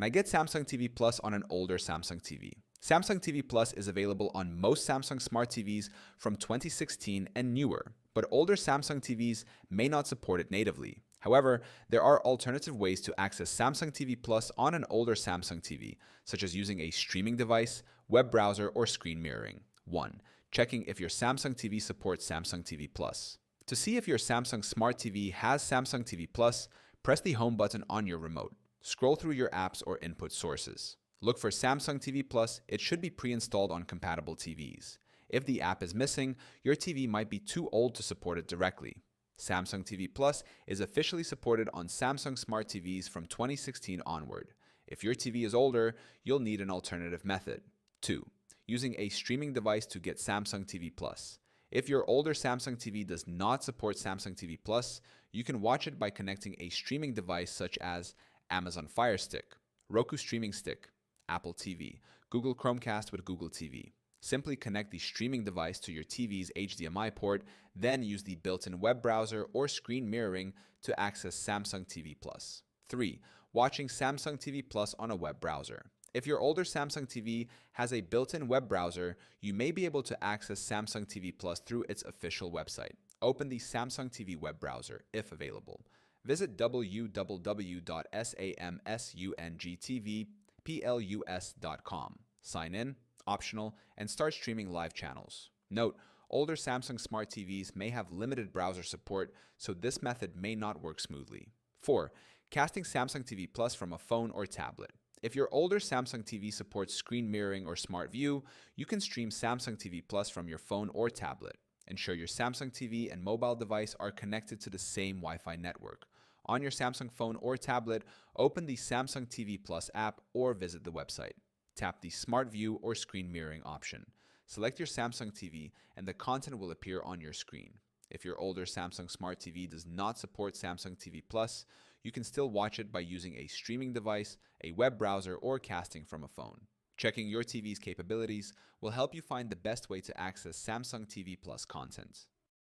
Can I get Samsung TV Plus on an older Samsung TV? Samsung TV Plus is available on most Samsung Smart TVs from 2016 and newer, but older Samsung TVs may not support it natively. However, there are alternative ways to access Samsung TV Plus on an older Samsung TV, such as using a streaming device, web browser, or screen mirroring. 1. Checking if your Samsung TV supports Samsung TV Plus. To see if your Samsung Smart TV has Samsung TV Plus, press the home button on your remote. Scroll through your apps or input sources. Look for Samsung TV Plus. It should be pre-installed on compatible TVs. If the app is missing, your TV might be too old to support it directly. Samsung TV Plus is officially supported on Samsung Smart TVs from 2016 onward. If your TV is older, you'll need an alternative method. 2. Using a streaming device to get Samsung TV Plus. If your older Samsung TV does not support Samsung TV Plus, you can watch it by connecting a streaming device such as Amazon Fire Stick, Roku Streaming Stick, Apple TV, Google Chromecast with Google TV. Simply connect the streaming device to your TV's HDMI port, then use the built-in web browser or screen mirroring to access Samsung TV Plus. 3. Watching Samsung TV Plus on a web browser. If your older Samsung TV has a built-in web browser, you may be able to access Samsung TV Plus through its official website. Open the Samsung TV web browser, if available. Visit www.samsungtvplus.com. Sign in, optional, and start streaming live channels. Note, older Samsung Smart TVs may have limited browser support, so this method may not work smoothly. 4. Casting Samsung TV Plus from a phone or tablet. If your older Samsung TV supports screen mirroring or Smart View, you can stream Samsung TV Plus from your phone or tablet. Ensure your Samsung TV and mobile device are connected to the same Wi-Fi network. On your Samsung phone or tablet, open the Samsung TV Plus app or visit the website. Tap the Smart View or Screen Mirroring option. Select your Samsung TV and the content will appear on your screen. If your older Samsung Smart TV does not support Samsung TV Plus, you can still watch it by using a streaming device, a web browser, or casting from a phone. Checking your TV's capabilities will help you find the best way to access Samsung TV Plus content.